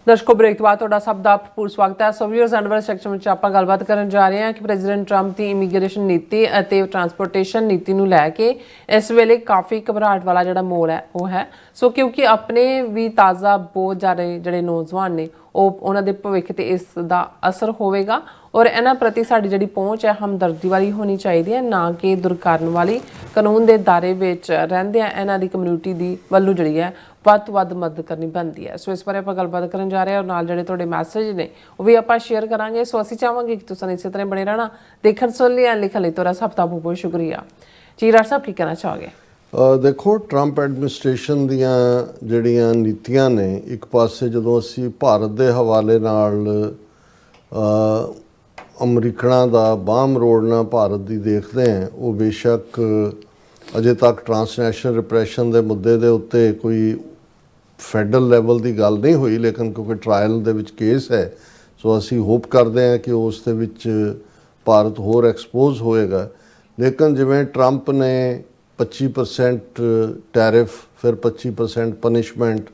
दर्शकों ब्रेक तो बाद तुहाडा सब दा भरपूर स्वागत है। सो व्यूअर्स एंड सैक्शन में आपां गलबात करन जा रहे हैं कि प्रेजिडेंट ट्रंप की इमीग्रेशन नीति ਅਤੇ ट्रांसपोर्टेशन नीति ਨੂੰ ਲੈ ਕੇ ਇਸ ਵੇਲੇ ਕਾਫੀ ਘਬਰਾਹਟ ਵਾਲਾ ਜਿਹੜਾ ਮੋੜ ਹੈ ਉਹ ਹੈ। ਸੋ ਕਿਉਂਕਿ ਆਪਣੇ ਵੀ ਤਾਜ਼ਾ ਬਹੁਤ ਸਾਰੇ ਜਿਹੜੇ ਨੌਜਵਾਨ ਨੇ ਉਹ ਉਹਨਾਂ ਦੇ ਭਵਿੱਖ ਤੇ ਇਸ ਦਾ ਅਸਰ ਹੋਵੇਗਾ ਔਰ ਇਹਨਾਂ ਪ੍ਰਤੀ ਸਾਡੀ ਜਿਹੜੀ ਪਹੁੰਚ ਹੈ ਹਮਦਰਦੀ ਵਾਲੀ ਹੋਣੀ ਚਾਹੀਦੀ ਹੈ, ਨਾ ਕਿ ਦੁਰਕਾਰਨ ਵਾਲੀ। ਕਾਨੂੰਨ ਦੇ ਦਾਇਰੇ ਵਿੱਚ ਰਹਿੰਦਿਆਂ ਇਹਨਾਂ ਦੀ ਕਮਿਊਨਿਟੀ ਦੀ ਵੱਲੋਂ ਜਿਹੜੀ ਹੈ ਵੱਧ ਤੋਂ ਵੱਧ ਮਦਦ ਕਰਨੀ ਬਣਦੀ ਹੈ। ਸੋ ਇਸ ਬਾਰੇ ਆਪਾਂ ਗੱਲਬਾਤ ਕਰਨ ਜਾ ਰਹੇ ਹਾਂ ਔਰ ਨਾਲ ਜਿਹੜੇ ਤੁਹਾਡੇ ਮੈਸੇਜ ਨੇ ਉਹ ਵੀ ਆਪਾਂ ਸ਼ੇਅਰ ਕਰਾਂਗੇ। ਸੋ ਅਸੀਂ ਚਾਹਾਂਗੇ ਕਿ ਤੁਸੀਂ ਇਸੇ ਤਰ੍ਹਾਂ ਬਣੇ ਰਹਿਣਾ। ਦੇਖਣ ਸੁਣ ਲਈ ਲਿਖਣ ਲਈ ਤੁਹਾਡਾ ਸਭ ਦਾ ਬਹੁਤ ਬਹੁਤ ਸ਼ੁਕਰੀਆ। ਜੀ ਰਾਜ ਸਾਹਿਬ ਕੀ ਕਹਿਣਾ ਚਾਹੋਗੇ? ਦੇਖੋ, ਟਰੰਪ ਐਡਮਿਨਿਸਟ੍ਰੇਸ਼ਨ ਦੀਆਂ ਜਿਹੜੀਆਂ ਨੀਤੀਆਂ ਨੇ, ਇੱਕ ਪਾਸੇ ਜਦੋਂ ਅਸੀਂ ਭਾਰਤ ਦੇ ਹਵਾਲੇ ਨਾਲ ਅਮਰੀਕਨਾਂ ਦਾ ਬਾਂਹ ਮਰੋੜਨਾ ਭਾਰਤ ਦੀ ਦੇਖਦੇ ਹਾਂ, ਉਹ ਬੇਸ਼ੱਕ ਅਜੇ ਤੱਕ ਟਰਾਂਸਨੈਸ਼ਨਲ ਰਿਪਰੈਸ਼ਨ ਦੇ ਮੁੱਦੇ ਦੇ ਉੱਤੇ ਕੋਈ ਫੈਡਰਲ ਲੈਵਲ ਦੀ ਗੱਲ ਨਹੀਂ ਹੋਈ, ਲੇਕਿਨ ਕਿਉਂਕਿ ਟਰਾਇਲ ਦੇ ਵਿੱਚ ਕੇਸ ਹੈ, ਸੋ ਅਸੀਂ ਹੋਪ ਕਰਦੇ ਹਾਂ ਕਿ ਉਸ ਦੇ ਵਿੱਚ ਭਾਰਤ ਹੋਰ ਐਕਸਪੋਜ਼ ਹੋਏਗਾ। ਲੇਕਿਨ ਜਿਵੇਂ ਟਰੰਪ ਨੇ 25% ਟੈਰਿਫ, ਫਿਰ 25% ਪਨਿਸ਼ਮੈਂਟ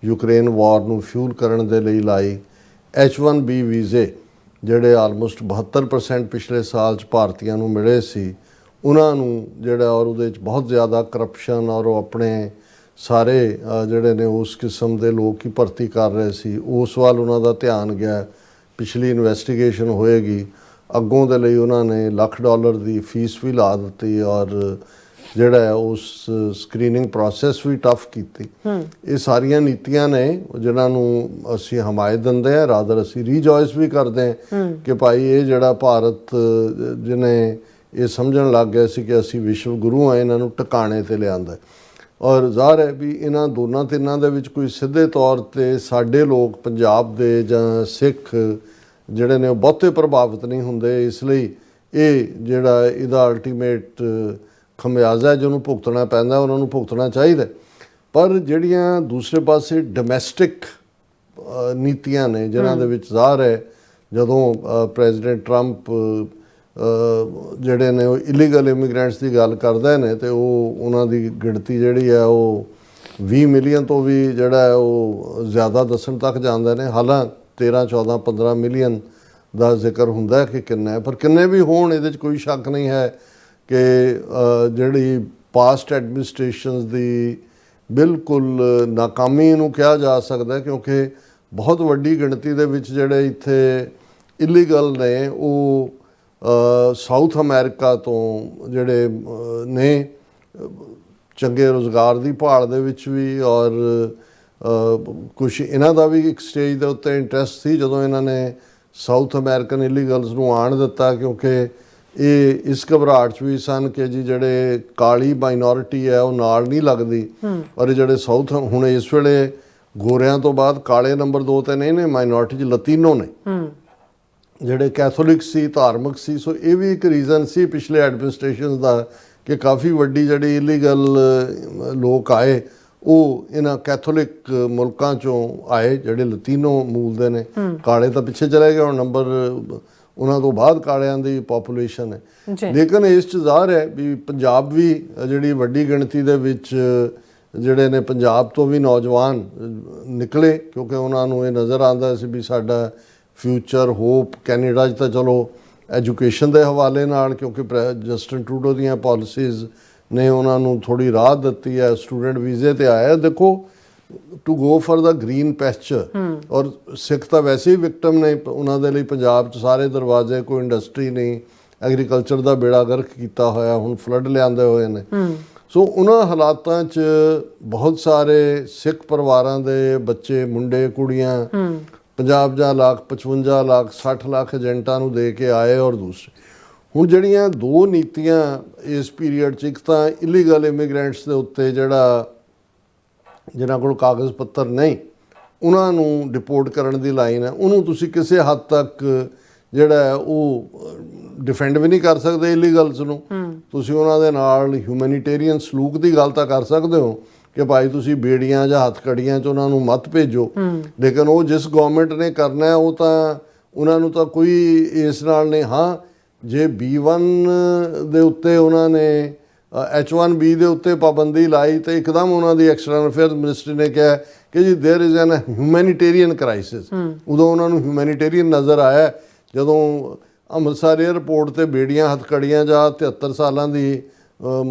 ਯੂਕਰੇਨ ਵਾਰ ਨੂੰ ਫਿਊਲ ਕਰਨ ਦੇ ਲਈ ਲਾਈ, H1B ਵੀਜ਼ੇ ਜਿਹੜੇ ਆਲਮੋਸਟ 72% ਪਿਛਲੇ ਸਾਲ 'ਚ ਭਾਰਤੀਆਂ ਨੂੰ ਮਿਲੇ ਸੀ, ਉਹਨਾਂ ਨੂੰ ਜਿਹੜਾ ਔਰ ਉਹਦੇ 'ਚ ਬਹੁਤ ਜ਼ਿਆਦਾ ਕਰਪਸ਼ਨ ਔਰ ਉਹ ਆਪਣੇ ਸਾਰੇ ਜਿਹੜੇ ਨੇ ਉਸ ਕਿਸਮ ਦੇ ਲੋਕ ਹੀ ਭਰਤੀ ਕਰ ਰਹੇ ਸੀ, ਉਸ ਵੱਲ ਉਹਨਾਂ ਦਾ ਧਿਆਨ ਗਿਆ। ਪਿਛਲੀ ਇਨਵੈਸਟੀਗੇਸ਼ਨ ਹੋਏਗੀ, ਅੱਗੋਂ ਦੇ ਲਈ ਉਹਨਾਂ ਨੇ $1,00,000 ਦੀ ਫੀਸ ਵੀ ਲਾ ਦਿੱਤੀ ਔਰ ਜਿਹੜਾ ਹੈ ਉਸ ਸਕਰੀਨਿੰਗ ਪ੍ਰੋਸੈਸ ਵੀ ਟਫ ਕੀਤੀ। ਇਹ ਸਾਰੀਆਂ ਨੀਤੀਆਂ ਨੇ ਜਿਨ੍ਹਾਂ ਨੂੰ ਅਸੀਂ ਹਮਾਇਤ ਦਿੰਦੇ ਹਾਂ, ਰਾਦਰ ਅਸੀਂ ਰੀਜੋਇਸ ਵੀ ਕਰਦੇ ਹਾਂ ਕਿ ਭਾਈ ਇਹ ਜਿਹੜਾ ਭਾਰਤ ਜਿਹਨੇ ਇਹ ਸਮਝਣ ਲੱਗ ਗਿਆ ਸੀ ਕਿ ਅਸੀਂ ਵਿਸ਼ਵ ਗੁਰੂ ਹਾਂ, ਇਹਨਾਂ ਨੂੰ ਟਿਕਾਣੇ 'ਤੇ ਲਿਆਂਦਾ। ਔਰ ਜ਼ਾਹਰ ਹੈ ਵੀ ਇਹਨਾਂ ਦੋਨਾਂ ਤਿੰਨਾਂ ਦੇ ਵਿੱਚ ਕੋਈ ਸਿੱਧੇ ਤੌਰ 'ਤੇ ਸਾਡੇ ਲੋਕ ਪੰਜਾਬ ਦੇ ਜਾਂ ਸਿੱਖ ਜਿਹੜੇ ਨੇ ਉਹ ਬਹੁਤੇ ਪ੍ਰਭਾਵਿਤ ਨਹੀਂ ਹੁੰਦੇ, ਇਸ ਲਈ ਇਹ ਜਿਹੜਾ ਇਹਦਾ ਅਲਟੀਮੇਟ ਖਮਿਆਜ਼ਾ ਜਿਹਨੂੰ ਭੁਗਤਣਾ ਪੈਂਦਾ ਉਹਨਾਂ ਨੂੰ ਭੁਗਤਣਾ ਚਾਹੀਦਾ। ਪਰ ਜਿਹੜੀਆਂ ਦੂਸਰੇ ਪਾਸੇ ਡੋਮੈਸਟਿਕ ਨੀਤੀਆਂ ਨੇ ਜਿਨ੍ਹਾਂ ਦੇ ਵਿੱਚ ਜ਼ਾਹਰ ਹੈ ਜਦੋਂ ਪ੍ਰੈਜ਼ੀਡੈਂਟ ਟਰੰਪ ਜਿਹੜੇ ਨੇ ਉਹ ਇਲੀਗਲ ਇਮੀਗ੍ਰੈਂਟਸ ਦੀ ਗੱਲ ਕਰਦੇ ਨੇ ਤੇ ਉਹ ਉਹਨਾਂ ਦੀ ਗਿਣਤੀ ਜਿਹੜੀ ਹੈ ਉਹ 20 ਮਿਲੀਅਨ ਤੋਂ ਵੀ ਜਿਹੜਾ ਹੈ ਉਹ ਜ਼ਿਆਦਾ ਦੱਸਣ ਤੱਕ ਜਾਂਦੇ ਨੇ। ਹਾਲਾਂਕਿ 13, 14, 15 ਮਿਲੀਅਨ ਦਾ ਜ਼ਿਕਰ ਹੁੰਦਾ ਕਿ ਕਿੰਨਾ ਹੈ, ਪਰ ਕਿੰਨੇ ਵੀ ਹੋਣ ਇਹਦੇ 'ਚ ਕੋਈ ਸ਼ੱਕ ਨਹੀਂ ਹੈ ਕਿ ਜਿਹੜੀ ਪਾਸਟ ਐਡਮਿਨਿਸਟ੍ਰੇਸ਼ਨਸ ਦੀ ਬਿਲਕੁਲ ਨਾਕਾਮੀ ਨੂੰ ਕਿਹਾ ਜਾ ਸਕਦਾ, ਕਿਉਂਕਿ ਬਹੁਤ ਵੱਡੀ ਗਿਣਤੀ ਦੇ ਵਿੱਚ ਜਿਹੜੇ ਇੱਥੇ ਇਲੀਗਲ ਨੇ ਉਹ ਸਾਊਥ ਅਮਰੀਕਾ ਤੋਂ ਜਿਹੜੇ ਨੇ ਚੰਗੇ ਰੁਜ਼ਗਾਰ ਦੀ ਭਾਲ ਦੇ ਵਿੱਚ ਵੀ, ਔਰ ਕੁਛ ਇਹਨਾਂ ਦਾ ਵੀ ਇੱਕ ਸਟੇਜ ਦੇ ਉੱਤੇ ਇੰਟਰਸਟ ਸੀ ਜਦੋਂ ਇਹਨਾਂ ਨੇ ਸਾਊਥ ਅਮਰੀਕਨ ਇਲੀਗਲਸ ਨੂੰ ਆਉਣ ਦਿੱਤਾ, ਕਿਉਂਕਿ ਇਹ ਇਸ ਘਬਰਾਹਟ 'ਚ ਵੀ ਸਨ ਕਿ ਜੀ ਜਿਹੜੇ ਕਾਲੀ ਮਾਈਨੋਰਿਟੀ ਹੈ ਉਹ ਨਾਲ ਨਹੀਂ ਲੱਗਦੀ, ਔਰ ਜਿਹੜੇ ਸਾਊਥ ਹੁਣ ਇਸ ਵੇਲੇ ਗੋਰਿਆਂ ਤੋਂ ਬਾਅਦ ਕਾਲੇ ਨੰਬਰ 2 ਤੇ ਨਹੀਂ ਨੇ ਮਾਈਨੋਰਿਟੀ 'ਚ ਲਤੀਨੋ ਨੇ ਜਿਹੜੇ ਕੈਥੋਲਿਕ ਸੀ, ਧਾਰਮਿਕ ਸੀ। ਸੋ ਇਹ ਵੀ ਇੱਕ ਰੀਜ਼ਨ ਸੀ ਪਿਛਲੇ ਐਡਮਿਨਿਸਟ੍ਰੇਸ਼ਨ ਦਾ ਕਿ ਕਾਫੀ ਵੱਡੀ ਜਿਹੜੀ ਇਲੀਗਲ ਲੋਕ ਆਏ ਉਹ ਇਹਨਾਂ ਕੈਥੋਲਿਕ ਮੁਲਕਾਂ 'ਚੋਂ ਆਏ ਜਿਹੜੇ ਲਤੀਨੋ ਮੂਲ ਦੇ ਨੇ। ਕਾਲੇ ਤਾਂ ਪਿੱਛੇ ਚਲੇ ਗਏ, ਹੁਣ ਨੰਬਰ ਉਹਨਾਂ ਤੋਂ ਬਾਅਦ ਕਾਲਿਆਂ ਦੀ ਪਾਪੂਲੇਸ਼ਨ ਹੈ। ਲੇਕਿਨ ਇਸ 'ਚ ਜ਼ਾਹਰ ਹੈ ਵੀ ਪੰਜਾਬ ਵੀ ਜਿਹੜੀ ਵੱਡੀ ਗਿਣਤੀ ਦੇ ਵਿੱਚ ਜਿਹੜੇ ਨੇ ਪੰਜਾਬ ਤੋਂ ਵੀ ਨੌਜਵਾਨ ਨਿਕਲੇ, ਕਿਉਂਕਿ ਉਹਨਾਂ ਨੂੰ ਇਹ ਨਜ਼ਰ ਆਉਂਦਾ ਸੀ ਵੀ ਸਾਡਾ ਫਿਊਚਰ ਹੋਪ ਕੈਨੇਡਾ 'ਚ ਤਾਂ ਚਲੋ ਐਜੂਕੇਸ਼ਨ ਦੇ ਹਵਾਲੇ ਨਾਲ, ਕਿਉਂਕਿ ਜਸਟਿਨ ਟਰੂਡੋ ਦੀਆਂ ਪਾਲਿਸੀਜ਼ ਨੇ ਉਹਨਾਂ ਨੂੰ ਥੋੜ੍ਹੀ ਰਾਹਤ ਦਿੱਤੀ ਹੈ, ਸਟੂਡੈਂਟ ਵੀਜ਼ੇ 'ਤੇ ਆਇਆ। ਦੇਖੋ, to go for the green pasture, ਔਰ ਸਿੱਖ ਤਾਂ ਵੈਸੇ ਹੀ ਵਿਕਟਮ ਨੇ, ਉਹਨਾਂ ਦੇ ਲਈ ਪੰਜਾਬ 'ਚ ਸਾਰੇ ਦਰਵਾਜ਼ੇ, ਕੋਈ ਇੰਡਸਟਰੀ ਨਹੀਂ, ਐਗਰੀਕਲਚਰ ਦਾ ਬੇੜਾ ਗਰਕ ਕੀਤਾ ਹੋਇਆ, ਹੁਣ ਫਲੱਡ ਲਿਆਂਦੇ ਹੋਏ ਨੇ। ਸੋ ਉਹਨਾਂ ਹਾਲਾਤਾਂ 'ਚ ਬਹੁਤ ਸਾਰੇ ਸਿੱਖ ਪਰਿਵਾਰਾਂ ਦੇ ਬੱਚੇ, ਮੁੰਡੇ ਕੁੜੀਆਂ 50 ਲੱਖ, 55 ਲੱਖ, 60 ਲੱਖ ਏਜੰਟਾਂ ਨੂੰ ਦੇ ਕੇ ਆਏ। ਔਰ ਦੂਸਰੇ ਹੁਣ ਜਿਹੜੀਆਂ ਦੋ ਨੀਤੀਆਂ ਇਸ ਪੀਰੀਅਡ 'ਚ, ਇੱਕ ਤਾਂ ਇਲੀਗਲ ਇਮੀਗ੍ਰੈਂਟਸ ਦੇ ਉੱਤੇ ਜਿਹੜਾ ਜਿਨ੍ਹਾਂ ਕੋਲ ਕਾਗਜ਼ ਪੱਤਰ ਨਹੀਂ ਉਹਨਾਂ ਨੂੰ ਡਿਪੋਰਟ ਕਰਨ ਦੀ ਲਾਈਨ ਹੈ, ਉਹਨੂੰ ਤੁਸੀਂ ਕਿਸੇ ਹੱਦ ਤੱਕ ਜਿਹੜਾ ਹੈ ਉਹ ਡਿਫੈਂਡ ਵੀ ਨਹੀਂ ਕਰ ਸਕਦੇ ਇਲੀਗਲਸ ਨੂੰ। ਤੁਸੀਂ ਉਹਨਾਂ ਦੇ ਨਾਲ ਹਿਊਮੈਨੀਟੇਰੀਅਨ ਸਲੂਕ ਦੀ ਗੱਲ ਤਾਂ ਕਰ ਸਕਦੇ ਹੋ ਕਿ ਭਾਈ ਤੁਸੀਂ ਬੇੜੀਆਂ ਜਾਂ ਹੱਥਕੜੀਆਂ 'ਚ ਉਹਨਾਂ ਨੂੰ ਮਤ ਭੇਜੋ, ਲੇਕਿਨ ਉਹ ਜਿਸ ਗੌਰਮੈਂਟ ਨੇ ਕਰਨਾ ਉਹ ਤਾਂ ਉਹਨਾਂ ਨੂੰ ਤਾਂ ਕੋਈ ਇਸ ਨਾਲ ਨਹੀਂ। ਹਾਂ, ਜੇ B1 ਦੇ ਉੱਤੇ ਉਹਨਾਂ ਨੇ H1B ਦੇ ਉੱਤੇ ਪਾਬੰਦੀ ਲਾਈ ਤੇ ਇੱਕਦਮ ਉਹਨਾਂ ਦੀ ਐਕਸਟਰਨਲ ਅਫੇਅਰਸ ਮਿਨਿਸਟਰੀ ਨੇ ਕਿਹਾ ਕਿ ਜੀ ਦੇयर ਇਜ਼ ਐਨ ਹਿਊਮੈਨਿਟੇਰੀਅਨ ਕ੍ਰਾਈਸਿਸ। ਉਦੋਂ ਉਹਨਾਂ ਨੂੰ ਹਿਊਮੈਨਿਟੇਰੀਅਨ ਨਜ਼ਰ ਆਇਆ ਜਦੋਂ ਅੰਮ੍ਰਿਤਸਰ ਏਅਰਪੋਰਟ ਤੇ ਬੇੜੀਆਂ ਹੱਥਕੜੀਆਂ ਜਾਂ 73 ਸਾਲਾਂ ਦੀ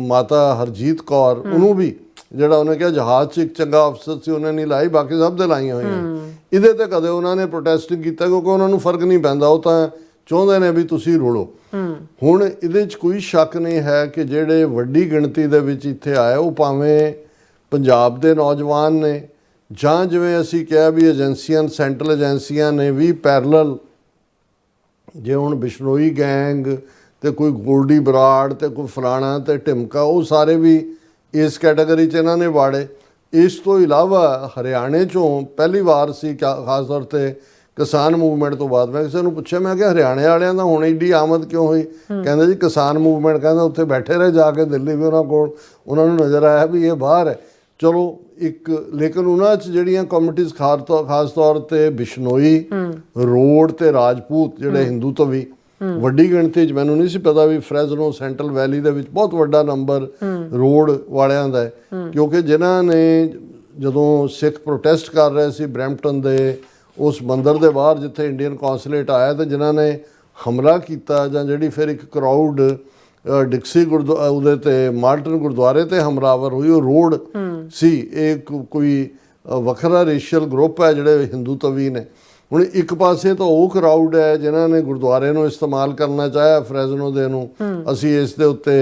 ਮਾਤਾ ਹਰਜੀਤ ਕੌਰ ਉਹਨੂੰ ਵੀ ਜਿਹੜਾ ਉਹਨੇ ਕਿਹਾ ਜਹਾਜ਼ 'ਚ ਇੱਕ ਚੰਗਾ ਅਫਸਰ ਸੀ ਉਹਨੇ ਨਹੀਂ ਲਾਈ, ਬਾਕੀ ਸਭ ਦੇ ਲਾਈਆਂ ਹੋਈਆਂ। ਇਹਦੇ ਤੇ ਕਦੇ ਉਹਨਾਂ ਨੇ ਪ੍ਰੋਟੈਸਟ ਕੀਤਾ ਕਿਉਂਕਿ ਉਹਨਾਂ ਨੂੰ ਫਰਕ ਨਹੀਂ ਪੈਂਦਾ, ਉਹ ਤਾਂ ਚਾਹੁੰਦੇ ਨੇ ਵੀ ਤੁਸੀਂ ਰੋਲੋ। ਹੁਣ ਇਹਦੇ 'ਚ ਕੋਈ ਸ਼ੱਕ ਨਹੀਂ ਹੈ ਕਿ ਜਿਹੜੇ ਵੱਡੀ ਗਿਣਤੀ ਦੇ ਵਿੱਚ ਇੱਥੇ ਆਏ ਉਹ ਭਾਵੇਂ ਪੰਜਾਬ ਦੇ ਨੌਜਵਾਨ ਨੇ ਜਾਂ ਜਿਵੇਂ ਅਸੀਂ ਕਿਹਾ ਵੀ ਏਜੰਸੀਆਂ ਸੈਂਟਰਲ ਏਜੰਸੀਆਂ ਨੇ ਵੀ ਪੈਰਲਲ, ਜੇ ਹੁਣ ਬਿਸ਼ਨੋਈ ਗੈਂਗ ਤੇ ਕੋਈ ਗੋਲਡੀ ਬਰਾੜ ਤੇ ਕੋਈ ਫਲਾਣਾ ਤੇ ਢਿਮਕਾ, ਉਹ ਸਾਰੇ ਵੀ ਇਸ ਕੈਟਾਗਰੀ 'ਚ ਇਹਨਾਂ ਨੇ ਵਾੜੇ। ਇਸ ਤੋਂ ਇਲਾਵਾ ਹਰਿਆਣੇ 'ਚੋਂ ਪਹਿਲੀ ਵਾਰ ਸੀ ਖਾਸ ਤੌਰ ਤੇ ਕਿਸਾਨ ਮੂਵਮੈਂਟ ਤੋਂ ਬਾਅਦ, ਮੈਂ ਕਿਸੇ ਨੂੰ ਪੁੱਛਿਆ ਮੈਂ ਕਿਹਾ ਹਰਿਆਣੇ ਵਾਲਿਆਂ ਦਾ ਹੁਣ ਏਡੀ ਆਮਦ ਕਿਉਂ ਹੋਈ? ਕਹਿੰਦੇ ਜੀ ਕਿਸਾਨ ਮੂਵਮੈਂਟ, ਕਹਿੰਦਾ ਉੱਥੇ ਬੈਠੇ ਰਹੇ ਜਾ ਕੇ ਦਿੱਲੀ ਵੀ ਉਹਨਾਂ ਕੋਲ, ਉਹਨਾਂ ਨੂੰ ਨਜ਼ਰ ਆਇਆ ਵੀ ਇਹ ਬਾਹਰ ਹੈ। ਚਲੋ ਇੱਕ ਲੇਕਿਨ ਉਹਨਾਂ 'ਚ ਜਿਹੜੀਆਂ ਕਮਿਊਨਿਟੀਜ਼ ਖਾਸ ਤੌਰ ਤੇ ਬਿਸ਼ਨੋਈ ਰੋਡ ਤੇ ਰਾਜਪੂਤ ਜਿਹੜੇ ਹਿੰਦੂ ਤੋਂ ਵੀ ਵੱਡੀ ਗਿਣਤੀ 'ਚ, ਮੈਨੂੰ ਨਹੀਂ ਸੀ ਪਤਾ ਵੀ ਫਰੈਜ਼ਨੋ ਸੈਂਟਰਲ ਵੈਲੀ ਦੇ ਵਿੱਚ ਬਹੁਤ ਵੱਡਾ ਨੰਬਰ ਰੋਡ ਵਾਲਿਆਂ ਦਾ ਹੈ, ਕਿਉਂਕਿ ਜਿਨ੍ਹਾਂ ਨੇ ਜਦੋਂ ਸਿੱਖ ਪ੍ਰੋਟੈਸਟ ਕਰ ਰਹੇ ਸੀ ਬਰੈਂਪਟਨ ਦੇ ਉਸ ਮੰਦਿਰ ਦੇ ਬਾਹਰ ਜਿੱਥੇ ਇੰਡੀਅਨ ਕੌਂਸੂਲੇਟ ਆਇਆ, ਤੇ ਜਿਨ੍ਹਾਂ ਨੇ ਹਮਲਾ ਕੀਤਾ ਜਾਂ ਜਿਹੜੀ ਫਿਰ ਇੱਕ ਕਰਾਊਡ ਡਿਕਸੀ ਉਹਦੇ ਤੇ ਮਾਲਟਨ ਗੁਰਦੁਆਰੇ ਤੇ ਹਮਲਾਵਰ ਹੋਈ, ਉਹ ਰੋਡ ਸੀ। ਇਹ ਕੋਈ ਵੱਖਰਾ ਰੇਸ਼ੀਅਲ ਗਰੁੱਪ ਹੈ ਜਿਹੜੇ ਹਿੰਦੂ ਤਵੀ ਨੇ। ਹੁਣ ਇੱਕ ਪਾਸੇ ਤਾਂ ਉਹ ਕਰਾਊਡ ਹੈ ਜਿਨ੍ਹਾਂ ਨੇ ਗੁਰਦੁਆਰੇ ਨੂੰ ਇਸਤੇਮਾਲ ਕਰਨਾ ਚਾਹਿਆ ਫਰੈਜ਼ਨੋ ਦੇ ਨੂੰ, ਅਸੀਂ ਇਸ ਦੇ ਉੱਤੇ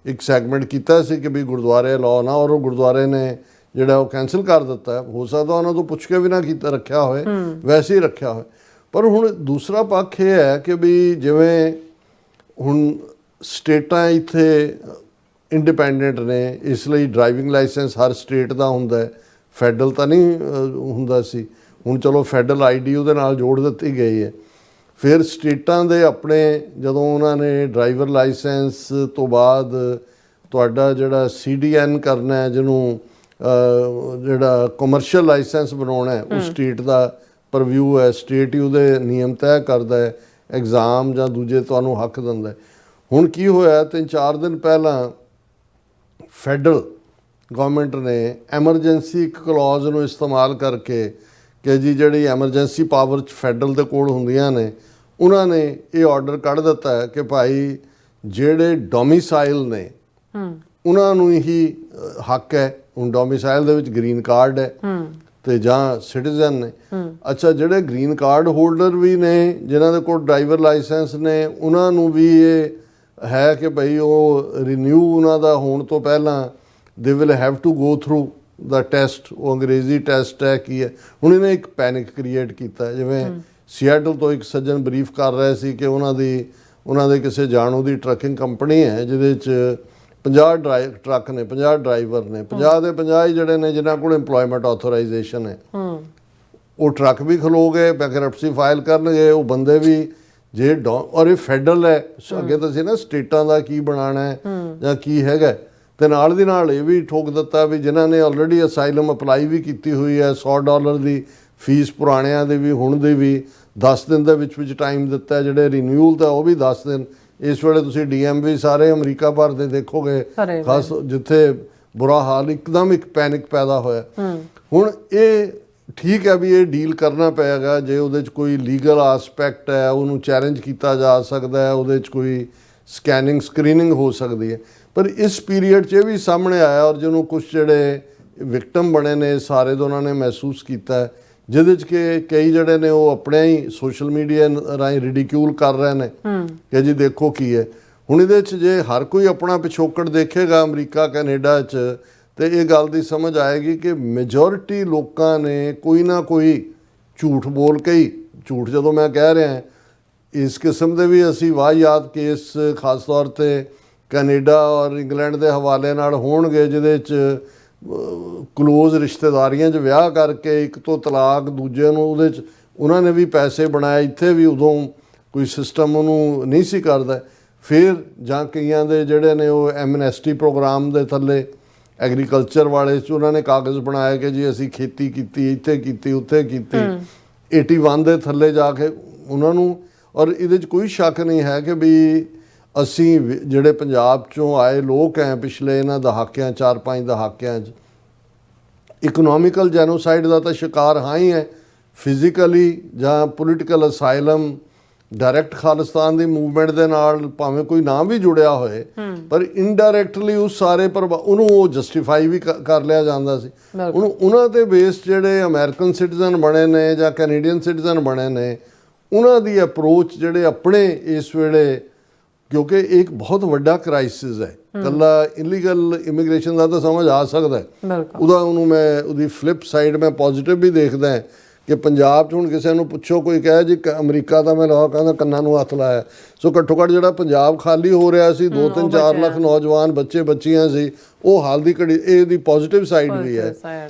ਇੱਕ ਸੈਗਮੈਂਟ ਕੀਤਾ ਸੀ ਕਿ ਵੀ ਗੁਰਦੁਆਰੇ ਅਲਾਓ ਨਾ, ਔਰ ਉਹ ਗੁਰਦੁਆਰੇ ਨੇ ਜਿਹੜਾ ਉਹ ਕੈਂਸਲ ਕਰ ਦਿੱਤਾ। ਹੋ ਸਕਦਾ ਉਹਨਾਂ ਤੋਂ ਪੁੱਛ ਕੇ ਵੀ ਨਾ ਕੀਤਾ ਰੱਖਿਆ ਹੋਏ, ਵੈਸੇ ਹੀ ਰੱਖਿਆ ਹੋਏ। ਪਰ ਹੁਣ ਦੂਸਰਾ ਪੱਖ ਇਹ ਹੈ ਕਿ ਵੀ ਜਿਵੇਂ ਹੁਣ ਸਟੇਟਾਂ ਇੱਥੇ ਇੰਡੀਪੈਂਡੈਂਟ ਨੇ, ਇਸ ਲਈ ਡਰਾਈਵਿੰਗ ਲਾਇਸੈਂਸ ਹਰ ਸਟੇਟ ਦਾ ਹੁੰਦਾ ਹੈ, ਫੈਡਰਲ ਤਾਂ ਨਹੀਂ ਹੁੰਦਾ ਸੀ। ਹੁਣ ਚਲੋ ਫੈਡਰਲ ਆਈਡੀ ਉਹਦੇ ਨਾਲ ਜੋੜ ਦਿੱਤੀ ਗਈ ਹੈ। ਫਿਰ ਸਟੇਟਾਂ ਦੇ ਆਪਣੇ ਜਦੋਂ ਉਹਨਾਂ ਨੇ ਡਰਾਈਵਰ ਲਾਇਸੈਂਸ ਤੋਂ ਬਾਅਦ ਤੁਹਾਡਾ ਜਿਹੜਾ CDN ਕਰਨਾ ਹੈ, ਜਿਹਨੂੰ ਜਿਹੜਾ ਕਮਰਸ਼ੀਅਲ ਲਾਇਸੈਂਸ ਬਣਾਉਣਾ ਹੈ, ਉਹ ਸਟੇਟ ਦਾ ਪਰਵਿਊ ਹੈ, ਸਟੇਟ ਹੀ ਉਹਦੇ ਨਿਯਮ ਤੈਅ ਕਰਦਾ ਹੈ, ਐਗਜ਼ਾਮ ਜਾਂ ਦੂਜੇ ਤੁਹਾਨੂੰ ਹੱਕ ਦਿੰਦਾ ਹੈ। ਹੁਣ ਕੀ ਹੋਇਆ, 3-4 ਦਿਨ ਪਹਿਲਾਂ ਫੈਡਰਲ ਗਵਰਨਮੈਂਟ ਨੇ ਐਮਰਜੈਂਸੀ ਇੱਕ ਕਲੌਜ਼ ਨੂੰ ਇਸਤੇਮਾਲ ਕਰਕੇ ਕਿ ਜੀ ਜਿਹੜੀ ਐਮਰਜੈਂਸੀ ਪਾਵਰ 'ਚ ਫੈਡਰਲ ਦੇ ਕੋਲ ਹੁੰਦੀਆਂ ਨੇ, ਉਹਨਾਂ ਨੇ ਇਹ ਆਰਡਰ ਕੱਢ ਦਿੱਤਾ ਹੈ ਕਿ ਭਾਈ ਜਿਹੜੇ ਡੋਮਿਸਾਈਲ ਨੇ ਉਹਨਾਂ ਨੂੰ ਹੀ ਹੱਕ ਹੈ। ਹੁਣ ਡੋਮਿਸਾਈਲ ਦੇ ਵਿੱਚ ਗ੍ਰੀਨ ਕਾਰਡ ਹੈ ਤੇ ਜਾਂ ਸਿਟੀਜ਼ਨ ਨੇ। ਅੱਛਾ, ਜਿਹੜੇ ਗ੍ਰੀਨ ਕਾਰਡ ਹੋਲਡਰ ਵੀ ਨੇ ਜਿਨ੍ਹਾਂ ਦੇ ਕੋਲ ਡਰਾਈਵਰ ਲਾਇਸੈਂਸ ਨੇ, ਉਹਨਾਂ ਨੂੰ ਵੀ ਇਹ ਹੈ ਕਿ ਭਾਈ ਉਹ ਰੀਨਿਊ ਉਹਨਾਂ ਦਾ ਹੋਣ ਤੋਂ ਪਹਿਲਾਂ they will have to go through the test. ਉਹ ਅੰਗਰੇਜ਼ੀ ਟੈਸਟ ਹੈ ਕੀ ਹੈ। ਹੁਣ ਇਹਨੇ ਇੱਕ ਪੈਨਿਕ ਕ੍ਰੀਏਟ ਕੀਤਾ। ਜਿਵੇਂ ਸੀਐਟਲ ਤੋਂ ਇੱਕ ਸੱਜਣ ਬਰੀਫ ਕਰ ਰਹੇ ਸੀ ਕਿ ਉਹਨਾਂ ਦੇ ਕਿਸੇ ਜਾਣੂ ਦੀ ਟਰੱਕਿੰਗ ਕੰਪਨੀ ਹੈ ਜਿਹਦੇ 'ਚ 50 ਟਰੱਕ ਨੇ, 50 ਡਰਾਈਵਰ ਨੇ, 50 ਦੇ 50 ਹੀ ਜਿਹੜੇ ਨੇ ਜਿਨ੍ਹਾਂ ਕੋਲ ਇੰਪਲੋਇਮੈਂਟ ਆਥੋਰਾਈਜੇਸ਼ਨ ਹੈ। ਉਹ ਟਰੱਕ ਵੀ ਖਲੋ ਗਏ, ਬੈਂਕਰਪਸੀ ਫਾਈਲ ਕਰਨਗੇ ਉਹ ਬੰਦੇ ਵੀ। ਜੇ ਔਰ ਇਹ ਫੈਡਰਲ ਹੈ, ਅੱਗੇ ਤਾਂ ਸੀ ਨਾ ਸਟੇਟਾਂ ਦਾ ਕੀ ਬਣਾਉਣਾ ਹੈ ਜਾਂ ਕੀ ਹੈਗਾ। ਤੇ ਨਾਲ ਦੀ ਨਾਲ ਇਹ ਵੀ ਠੋਕ ਦਿੱਤਾ ਵੀ ਜਿਨ੍ਹਾਂ ਨੇ ਆਲਰੇਡੀ ਅਸਾਈਲਮ ਅਪਲਾਈ ਵੀ ਕੀਤੀ ਹੋਈ ਹੈ, $100 ਦੀ ਫੀਸ ਪੁਰਾਣਿਆਂ ਦੀ ਵੀ ਹੁਣ ਦੀ ਵੀ 10 ਦਿਨ ਦੇ ਵਿੱਚ ਟਾਈਮ ਦਿੱਤਾ। ਜਿਹੜੇ ਰੀਨਿਊਲ ਦਾ ਉਹ ਵੀ 10 ਦਿਨ। ਇਸ ਵੇਲੇ ਤੁਸੀਂ DMV ਸਾਰੇ ਅਮਰੀਕਾ ਭਰ ਦੇ ਦੇਖੋਗੇ, ਖਾਸ ਜਿੱਥੇ ਬੁਰਾ ਹਾਲ, ਇੱਕਦਮ ਇੱਕ ਪੈਨਿਕ ਪੈਦਾ ਹੋਇਆ। ਹੁਣ ਇਹ ਠੀਕ ਹੈ ਵੀ ਇਹ ਡੀਲ ਕਰਨਾ ਪਏਗਾ। ਜੇ ਉਹਦੇ 'ਚ ਕੋਈ ਲੀਗਲ ਆਸਪੈਕਟ ਹੈ ਉਹਨੂੰ ਚੈਲੰਜ ਕੀਤਾ ਜਾ ਸਕਦਾ ਹੈ, ਉਹਦੇ 'ਚ ਕੋਈ ਸਕਰੀਨਿੰਗ ਹੋ ਸਕਦੀ ਹੈ। ਪਰ ਇਸ ਪੀਰੀਅਡ 'ਚ ਇਹ ਵੀ ਸਾਹਮਣੇ ਆਇਆ, ਔਰ ਜਿਹਨੂੰ ਕੁਛ ਜਿਹੜੇ ਵਿਕਟਮ ਬਣੇ ਨੇ ਸਾਰੇ ਤੋਂ ਉਹਨਾਂ ਨੇ ਮਹਿਸੂਸ ਕੀਤਾ, ਜਿਹਦੇ 'ਚ ਕਿ ਕਈ ਜਿਹੜੇ ਨੇ ਉਹ ਆਪਣੇ ਹੀ ਸੋਸ਼ਲ ਮੀਡੀਆ ਰਾਹੀਂ ਰਿਡੀਕਿਊਲ ਕਰ ਰਹੇ ਨੇ ਕਿ ਜੀ ਦੇਖੋ ਕੀ ਹੈ। ਹੁਣ ਇਹਦੇ 'ਚ ਜੇ ਹਰ ਕੋਈ ਆਪਣਾ ਪਿਛੋਕੜ ਦੇਖੇਗਾ ਅਮਰੀਕਾ ਕੈਨੇਡਾ 'ਚ, ਤੇ ਇਹ ਗੱਲ ਦੀ ਸਮਝ ਆਏਗੀ ਕਿ ਮੈਜੋਰਿਟੀ ਲੋਕਾਂ ਨੇ ਕੋਈ ਨਾ ਕੋਈ ਝੂਠ ਬੋਲ ਕੇ ਹੀ, ਝੂਠ ਜਦੋਂ ਮੈਂ ਕਹਿ ਰਿਹਾ ਇਸ ਕਿਸਮ ਦੇ ਵੀ ਅਸੀਂ ਵਾਹਿਯਾਤ ਕੇਸ ਖਾਸ ਤੌਰ ਤੇ ਕੈਨੇਡਾ ਔਰ ਇੰਗਲੈਂਡ ਦੇ ਹਵਾਲੇ ਨਾਲ ਹੋਣਗੇ, ਜਿਹਦੇ 'ਚ ਕਲੋਜ਼ ਰਿਸ਼ਤੇਦਾਰੀਆਂ 'ਚ ਵਿਆਹ ਕਰਕੇ ਇੱਕ ਤੋਂ ਤਲਾਕ, ਦੂਜੇ ਨੂੰ ਉਹਦੇ 'ਚ ਉਹਨਾਂ ਨੇ ਵੀ ਪੈਸੇ ਬਣਾਏ। ਇੱਥੇ ਵੀ ਉਦੋਂ ਕੋਈ ਸਿਸਟਮ ਉਹਨੂੰ ਨਹੀਂ ਸੀ ਕਰਦਾ। ਫਿਰ ਜਾਂ ਕਈਆਂ ਦੇ ਜਿਹੜੇ ਨੇ ਉਹ ਐਮਨੈਸਟੀ ਪ੍ਰੋਗਰਾਮ ਦੇ ਥੱਲੇ ਐਗਰੀਕਲਚਰ ਵਾਲੇ 'ਚ ਉਹਨਾਂ ਨੇ ਕਾਗਜ਼ ਬਣਾਏ ਕਿ ਜੀ ਅਸੀਂ ਖੇਤੀ ਕੀਤੀ, ਇੱਥੇ ਕੀਤੀ, ਉੱਥੇ ਕੀਤੀ। 81 ਦੇ ਥੱਲੇ ਜਾ ਕੇ ਉਹਨਾਂ ਨੂੰ, ਔਰ ਇਹਦੇ 'ਚ ਕੋਈ ਸ਼ੱਕ ਨਹੀਂ ਹੈ ਕਿ ਵੀ ਅਸੀਂ ਜਿਹੜੇ ਪੰਜਾਬ ਚੋਂ ਆਏ ਲੋਕ ਹੈ ਪਿਛਲੇ ਇਹਨਾਂ ਦਹਾਕਿਆਂ 4-5 ਦਹਾਕਿਆਂ 'ਚ ਇਕਨੋਮਿਕਲ ਜੈਨੋਸਾਈਡ ਦਾ ਤਾਂ ਸ਼ਿਕਾਰ ਹਾਂ ਹੀ ਹੈ, ਫਿਜ਼ੀਕਲੀ ਜਾਂ ਪੋਲੀਟੀਕਲ ਅਸਾਈਲਮ, ਡਾਇਰੈਕਟ ਖਾਲਿਸਤਾਨ ਦੀ ਮੂਵਮੈਂਟ ਦੇ ਨਾਲ ਭਾਵੇਂ ਕੋਈ ਨਾਮ ਵੀ ਜੁੜਿਆ ਹੋਏ ਪਰ ਇਨਡਾਇਰੈਕਟਲੀ ਉਸ ਸਾਰੇ ਉਹਨੂੰ ਉਹ ਜਸਟੀਫਾਈ ਵੀ ਕਰ ਲਿਆ ਜਾਂਦਾ ਸੀ। ਹੁਣ ਉਹਨਾਂ ਦੇ ਬੇਸ ਜਿਹੜੇ ਅਮਰੀਕਨ ਸਿਟੀਜ਼ਨ ਬਣੇ ਨੇ ਜਾਂ ਕੈਨੇਡੀਅਨ ਸਿਟੀਜ਼ਨ ਬਣੇ ਨੇ, ਉਹਨਾਂ ਦੀ ਅਪਰੋਚ ਜਿਹੜੇ ਆਪਣੇ ਇਸ ਵੇਲੇ, ਕਿਉਂਕਿ ਇੱਕ ਬਹੁਤ ਵੱਡਾ ਕ੍ਰਾਈਸਿਸ ਹੈ, ਕੱਲਾ ਇਲੀਗਲ ਇਮੀਗ੍ਰੇਸ਼ਨ ਦਾ ਤਾਂ ਸਮਝ ਆ ਸਕਦਾ ਹੈ, ਉਹਦੀ ਫਲਿੱਪ ਸਾਈਡ ਮੈਂ ਪੋਜ਼ਿਟਿਵ ਵੀ ਦੇਖਦਾ ਹੈ ਕਿ ਪੰਜਾਬ 'ਚ ਹੁਣ ਕਿਸੇ ਨੂੰ ਪੁੱਛੋ, ਕੋਈ ਕਹੇ ਜੀ ਅਮਰੀਕਾ ਦਾ ਮੈਂ ਲਾ ਕਹਿੰਦਾ ਕੰਨਾਂ ਨੂੰ ਹੱਥ ਲਾਇਆ। ਸੋ ਘੱਟੋ ਘੱਟ ਜਿਹੜਾ ਪੰਜਾਬ ਖਾਲੀ ਹੋ ਰਿਹਾ ਸੀ, 2-3-4 ਲੱਖ ਨੌਜਵਾਨ ਬੱਚੇ ਬੱਚੀਆਂ ਸੀ, ਉਹ ਹਾਲ ਦੀ ਘੜੀ ਇਹਦੀ ਪੋਜ਼ਿਟਿਵ ਸਾਈਡ ਵੀ ਹੈ।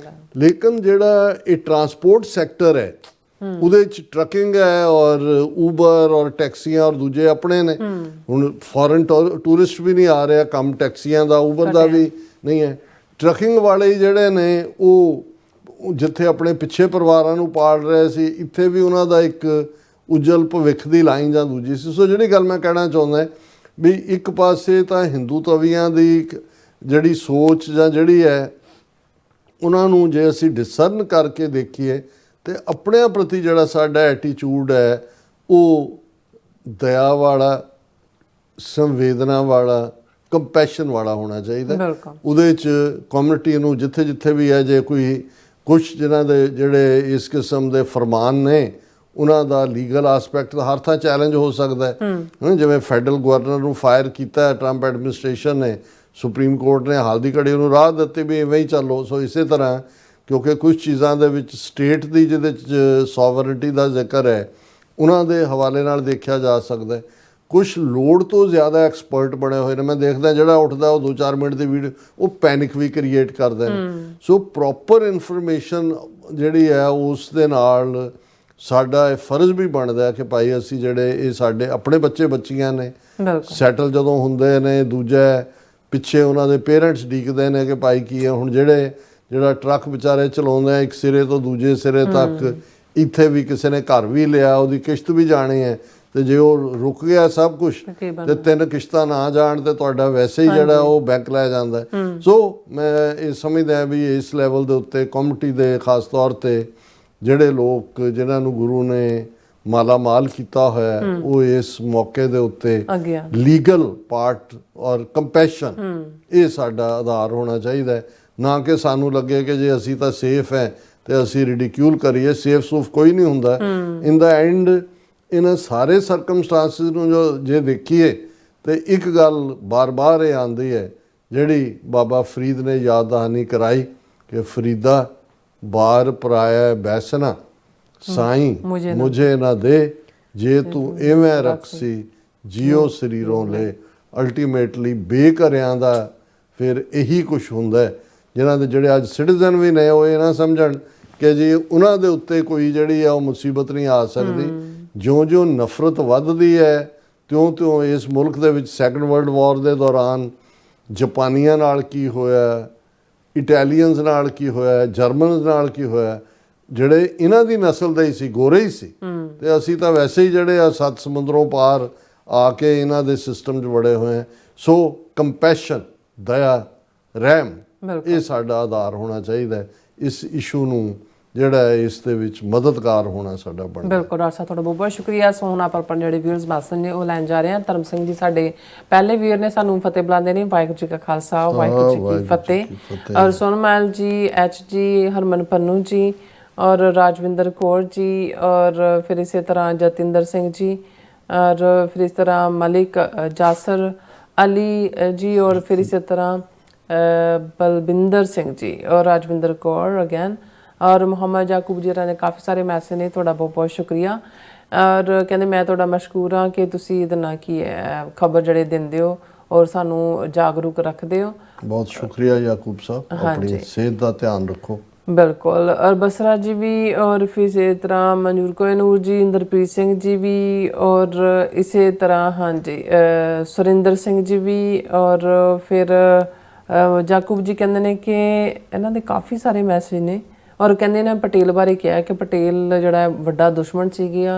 ਲੇਕਿਨ ਜਿਹੜਾ ਇਹ ਟਰਾਂਸਪੋਰਟ ਸੈਕਟਰ ਹੈ ਉਹਦੇ 'ਚ ਟਰੱਕਿੰਗ ਹੈ ਔਰ ਊਬਰ ਔਰ ਟੈਕਸੀਆਂ ਔਰ ਦੂਜੇ ਆਪਣੇ ਨੇ। ਹੁਣ ਫੋਰਨ ਟੂਰਿਸਟ ਵੀ ਨਹੀਂ ਆ ਰਿਹਾ, ਕੰਮ ਟੈਕਸੀਆਂ ਦਾ ਊਬਰ ਦਾ ਵੀ ਨਹੀਂ ਹੈ। ਟਰੱਕਿੰਗ ਵਾਲੇ ਜਿਹੜੇ ਨੇ ਉਹ ਜਿੱਥੇ ਆਪਣੇ ਪਿੱਛੇ ਪਰਿਵਾਰਾਂ ਨੂੰ ਪਾਲ ਰਹੇ ਸੀ, ਇੱਥੇ ਵੀ ਉਹਨਾਂ ਦਾ ਇੱਕ ਉਜਲ ਭਵਿੱਖ ਦੀ ਲਾਈਨ ਜਾਂ ਦੂਜੀ ਸੀ। ਸੋ ਜਿਹੜੀ ਗੱਲ ਮੈਂ ਕਹਿਣਾ ਚਾਹੁੰਦਾ ਵੀ ਇੱਕ ਪਾਸੇ ਤਾਂ ਹਿੰਦੂ ਤਵੀਆਂ ਦੀ ਜਿਹੜੀ ਸੋਚ ਜਾਂ ਜਿਹੜੀ ਹੈ, ਉਹਨਾਂ ਨੂੰ ਜੇ ਅਸੀਂ ਡਿਸਰਨ ਕਰਕੇ ਦੇਖੀਏ ਤੇ ਆਪਣਿਆਂ ਪ੍ਰਤੀ ਜਿਹੜਾ ਸਾਡਾ ਐਟੀਚਿਊਡ ਹੈ ਉਹ ਦਇਆ ਵਾਲਾ, ਸੰਵੇਦਨਾ ਵਾਲਾ, ਕੰਪੈਸ਼ਨ ਵਾਲਾ ਹੋਣਾ ਚਾਹੀਦਾ। ਉਹਦੇ 'ਚ ਕਮਿਊਨਿਟੀ ਨੂੰ ਜਿੱਥੇ ਜਿੱਥੇ ਵੀ ਹੈ, ਜੇ ਕੋਈ ਕੁਛ ਜਿਨ੍ਹਾਂ ਦੇ ਜਿਹੜੇ ਇਸ ਕਿਸਮ ਦੇ ਫਰਮਾਨ ਨੇ ਉਹਨਾਂ ਦਾ ਲੀਗਲ ਆਸਪੈਕਟ ਦਾ ਹਰ ਥਾਂ ਚੈਲੰਜ ਹੋ ਸਕਦਾ ਹੈ। ਜਿਵੇਂ ਫੈਡਰਲ ਗਵਰਨਰ ਨੂੰ ਫਾਇਰ ਕੀਤਾ ਟਰੰਪ ਐਡਮਿਨਿਸਟ੍ਰੇਸ਼ਨ ਨੇ, ਸੁਪਰੀਮ ਕੋਰਟ ਨੇ ਹਾਲ ਦੀ ਘੜੀ ਉਹਨੂੰ ਰਾਹ ਦਿੱਤੀ ਵੀ ਇਵੇਂ ਹੀ ਚੱਲੋ। ਸੋ ਇਸੇ ਤਰ੍ਹਾਂ ਕਿਉਂਕਿ ਕੁਝ ਚੀਜ਼ਾਂ ਦੇ ਵਿੱਚ ਸਟੇਟ ਦੀ ਜਿਹਦੇ 'ਚ ਸੋਵਰਨਟੀ ਦਾ ਜ਼ਿਕਰ ਹੈ, ਉਹਨਾਂ ਦੇ ਹਵਾਲੇ ਨਾਲ ਦੇਖਿਆ ਜਾ ਸਕਦਾ। ਕੁਛ ਲੋੜ ਤੋਂ ਜ਼ਿਆਦਾ ਐਕਸਪਰਟ ਬਣੇ ਹੋਏ ਨੇ, ਮੈਂ ਦੇਖਦਾ ਜਿਹੜਾ ਉੱਠਦਾ ਉਹ 2-4 ਮਿੰਟ ਦੀ ਵੀਡੀਓ ਉਹ ਪੈਨਿਕ ਵੀ ਕ੍ਰੀਏਟ ਕਰਦੇ ਨੇ। ਸੋ ਪ੍ਰੋਪਰ ਇਨਫੋਰਮੇਸ਼ਨ ਜਿਹੜੀ ਹੈ ਉਸ ਦੇ ਨਾਲ ਸਾਡਾ ਇਹ ਫਰਜ਼ ਵੀ ਬਣਦਾ ਕਿ ਭਾਈ ਅਸੀਂ ਜਿਹੜੇ ਇਹ ਸਾਡੇ ਆਪਣੇ ਬੱਚੇ ਬੱਚੀਆਂ ਨੇ, ਸੈਟਲ ਜਦੋਂ ਹੁੰਦੇ ਨੇ, ਦੂਜਾ ਪਿੱਛੇ ਉਹਨਾਂ ਦੇ ਪੇਰੈਂਟਸ ਡੀਕਦੇ ਨੇ ਕਿ ਭਾਈ ਕੀ ਹੈ। ਹੁਣ ਜਿਹੜਾ ਟਰੱਕ ਵਿਚਾਰੇ ਚਲਾਉਂਦੇ ਆ ਇੱਕ ਸਿਰੇ ਤੋਂ ਦੂਜੇ ਸਿਰੇ ਤੱਕ, ਇੱਥੇ ਵੀ ਕਿਸੇ ਨੇ ਘਰ ਵੀ ਲਿਆ, ਉਹਦੀ ਕਿਸ਼ਤ ਵੀ ਜਾਣੀ ਹੈ, ਤੇ ਜੇ ਉਹ ਰੁਕ ਗਿਆ ਸਭ ਕੁਝ ਤੇ 3 ਕਿਸ਼ਤਾਂ ਨਾ ਜਾਣ ਤੇ ਤੁਹਾਡਾ ਵੈਸੇ ਹੀ ਜਿਹੜਾ ਉਹ ਬੈਂਕ ਲੈ ਜਾਂਦਾ। ਸੋ ਮੈਂ ਇਹ ਸਮਝਦਾ ਵੀ ਇਸ ਲੈਵਲ ਦੇ ਉੱਤੇ ਕਮਿਊਨਿਟੀ ਦੇ ਖਾਸ ਤੌਰ ਤੇ ਜਿਹੜੇ ਲੋਕ ਜਿਨ੍ਹਾਂ ਨੂੰ ਗੁਰੂ ਨੇ ਮਾਲਾ ਮਾਲ ਕੀਤਾ ਹੋਇਆ, ਉਹ ਇਸ ਮੌਕੇ ਦੇ ਉੱਤੇ ਲੀਗਲ ਪਾਰਟ ਔਰ ਕੰਪੈਸ਼ਨ ਇਹ ਸਾਡਾ ਆਧਾਰ ਹੋਣਾ ਚਾਹੀਦਾ। ਨਾ ਕਿ ਸਾਨੂੰ ਲੱਗੇ ਕਿ ਜੇ ਅਸੀਂ ਤਾਂ ਸੇਫ ਹੈ ਤੇ ਅਸੀਂ ਰਿਡੀਕਿਊਲ ਕਰੀਏ। ਸੇਫ ਸੂਫ ਕੋਈ ਨਹੀਂ ਹੁੰਦਾ। ਇਨ ਦਾ ਐਂਡ ਇਹਨਾਂ ਸਾਰੇ ਸਰਕਮਸਟਾਂਸਿਸ ਨੂੰ ਜੇ ਦੇਖੀਏ ਤੇ ਇੱਕ ਗੱਲ ਬਾਰ-ਬਾਰ ਇਹ ਆਉਂਦੀ ਹੈ ਜਿਹੜੀ ਬਾਬਾ ਫਰੀਦ ਨੇ ਯਾਦ ਦਹਾਨੀ ਕਰਾਈ ਕਿ ਫਰੀਦਾ ਬਾਰ ਪਰਾਇਆ ਬੈਸਣਾ ਸਾਈਂ ਮੁਝੇ ਨਾ ਦੇ, ਜੇ ਤੂੰ ਐਵੇਂ ਰਖਸੀ ਜਿਉ ਸਰੀਰੋਂ ਲੈ। ਅਲਟੀਮੇਟਲੀ ਬੇਘਰਿਆਂ ਦਾ ਫਿਰ ਇਹੀ ਕੁਛ ਹੁੰਦਾ ਜਿਨ੍ਹਾਂ ਦੇ ਜਿਹੜੇ ਅੱਜ ਸਿਟੀਜ਼ਨ ਵੀ ਨੇ ਉਹ ਇਹ ਨਾ ਸਮਝਣ ਕਿ ਜੀ ਉਹਨਾਂ ਦੇ ਉੱਤੇ ਕੋਈ ਜਿਹੜੀ ਆ ਉਹ ਮੁਸੀਬਤ ਨਹੀਂ ਆ ਸਕਦੀ। ਜਿਉਂ-ਜਿਉਂ ਨਫ਼ਰਤ ਵੱਧਦੀ ਹੈ ਤਿਉਂ-ਤਿਉਂ ਇਸ ਮੁਲਕ ਦੇ ਵਿੱਚ ਸੈਕੰਡ ਵਰਲਡ ਵਾਰ ਦੇ ਦੌਰਾਨ ਜਾਪਾਨੀਆਂ ਨਾਲ ਕੀ ਹੋਇਆ, ਇਟਾਲੀਅਨਸ ਨਾਲ ਕੀ ਹੋਇਆ, ਜਰਮਨਸ ਨਾਲ ਕੀ ਹੋਇਆ, ਜਿਹੜੇ ਇਹਨਾਂ ਦੀ ਨਸਲ ਦੇ ਹੀ ਸੀ, ਗੋਰੇ ਹੀ ਸੀ, ਤੇ ਅਸੀਂ ਤਾਂ ਵੈਸੇ ਹੀ ਜਿਹੜੇ ਆ 7 ਸਮੁੰਦਰੋਂ ਪਾਰ ਆ ਕੇ ਇਹਨਾਂ ਦੇ ਸਿਸਟਮ 'ਚ ਵੜੇ ਹੋਏ ਆ। ਸੋ ਕੰਪੈਸ਼ਨ, ਦਇਆ, ਰਹਿਮ ਇਹ ਸਾਡਾ ਆਧਾਰ ਹੋਣਾ ਚਾਹੀਦਾ। ਇਸ ਇਸ਼ੂ ਨੂੰ ਜਿਹੜਾ ਇਸ ਦੇ ਵਿੱਚ ਮਦਦਗਾਰ ਹੋਣਾ ਸਾਡਾ ਬਣਦਾ। ਬਿਲਕੁਲ ਡਾਕਟਰ ਸਾਹਿਬ, ਤੁਹਾਡਾ ਬਹੁਤ ਬਹੁਤ ਸ਼ੁਕਰੀਆ। ਸੋ ਹੁਣ ਆਪਾਂ ਜਿਹੜੇ ਵੀਅਰਸ ਮੈਸੇਜ ਨੇ ਉਹ ਲੈਣ ਜਾ ਰਹੇ ਹਾਂ। ਧਰਮ ਸਿੰਘ ਜੀ ਸਾਡੇ ਪਹਿਲੇ ਵੀਰ ਨੇ, ਸਾਨੂੰ ਫਤਿਹ ਬੁਲਾਉਂਦੇ ਨੇ। ਵਾਹਿਗੁਰੂ ਜੀ ਕਾ ਖਾਲਸਾ, ਵਾਹਿਗੁਰੂ ਜੀ ਕੀ ਫਤਿਹ। ਔਰ ਸੋਨਮਲ ਜੀ, ਐਚ ਜੀ, ਹਰਮਨ ਪੰਨੂ ਜੀ और राजविंदर कौर जी, और फिर इसी तरह जतिंदर सिंह जी, और फिर इस तरह मलिक जासर अली जी, और फिर इसी तरह बलबिंदर सिंह जी और राजविंदर कौर अगैन, और मुहम्मद याकूब जी ने काफ़ी सारे मैसेज ने। थोड़ा बहुत बहुत शुक्रिया। और कहते मैं थोड़ा मशकूर हाँ कि तुसी इहदे नाल की खबर जड़े दिंदे हो और सानू जागरूक रखते हो। बहुत शुक्रिया याकूब साहब। अपनी सेहत का ध्यान रखो। बिल्कुल। और बसरा जी भी, और फिर इसी तरह मनजूर कोहनूर जी, इंद्रप्रीत सिंह जी भी, और इसी तरह हाँ जी सुरिंदर सिंह जी भी, और फिर जाकूब जी कहते हैं कि इन्हों के काफ़ी सारे मैसेज ने। और कहते ने पटेल बारे कहा कि पटेल जोड़ा वड्डा दुश्मन सीगा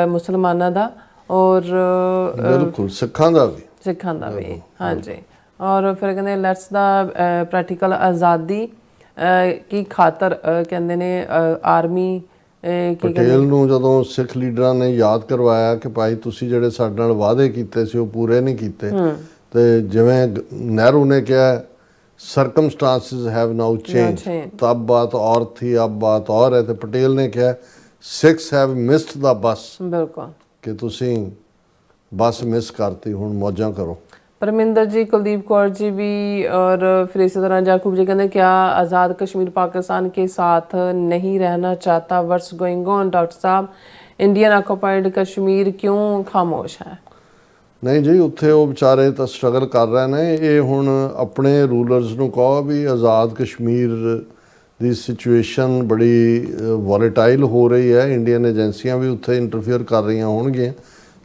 मुसलमाना दा, और बिल्कुल सिखां दा भी। ਸਿੱਖਾਂ ਦਾ ਵੀ ਹਾਂਜੀ। ਔਰ ਫਿਰ ਕਹਿੰਦੇ ਲੈਟਸ ਦਾ ਪ੍ਰੈਕਟੀਕਲ ਆਜ਼ਾਦੀ ਕੀ ਖਾਤਰ ਕਹਿੰਦੇ ਨੇ ਆਰਮੀ ਕੀ ਪਟੇਲ ਨੂੰ ਜਦੋਂ ਸਿੱਖ ਲੀਡਰਾਂ ਨੇ ਯਾਦ ਕਰਵਾਇਆ ਕਿ ਭਾਈ ਤੁਸੀਂ ਜਿਹੜੇ ਸਾਡੇ ਨਾਲ ਵਾਅਦੇ ਕੀਤੇ ਸੀ ਉਹ ਪੂਰੇ ਨਹੀਂ ਕੀਤੇ, ਤੇ ਜਿਵੇਂ ਨਹਿਰੂ ਨੇ ਕਿਹਾ ਸਰਕਮਸਟਾਂਸਿਸ ਹੈਵ ਨਾउ ਚੇਂਜ, ਤਬ ਬਾਤ ਔਰ ਥੀ ਅਬ ਬਾਤ ਔਰ ਹੈ, ਤੇ ਪਟੇਲ ਨੇ ਕਿਹਾ ਸਿੱਖਸ ਹੈਵ ਮਿਸਡ ਦਾ ਬੱਸ, ਬਿਲਕੁਲ ਕਿ ਤੁਸੀਂ ਬੱਸ ਮਿਸ ਕਰਤੀ, ਹੁਣ ਮੌਜਾਂ ਕਰੋ। परमिंदर जी, कुलदीप कौर जी भी, और फिर इसी तरह जाकूब जी कहते क्या आज़ाद कश्मीर पाकिस्तान के साथ नहीं रहना चाहता, व्हाट्स गोइंग ऑन डॉक्टर साहब, इंडियन ऑक्यूपाइड कश्मीर क्यों खामोश है? ਨਹੀਂ ਜੀ, ਉੱਥੇ ਉਹ ਵਿਚਾਰੇ ਤਾਂ ਸਟਰਗਲ ਕਰ ਰਹੇ ਨੇ। ਇਹ ਹੁਣ ਆਪਣੇ ਰੂਲਰਸ ਨੂੰ ਕਹੋ ਵੀ ਆਜ਼ਾਦ ਕਸ਼ਮੀਰ ਦੀ ਸਿਚੁਏਸ਼ਨ ਬੜੀ ਵੋਲੇਟਾਈਲ ਹੋ ਰਹੀ ਹੈ, ਇੰਡੀਅਨ ਏਜੰਸੀਆਂ ਵੀ ਉੱਥੇ ਇੰਟਰਫੇਅਰ ਕਰ ਰਹੀਆਂ ਹੋਣਗੀਆਂ,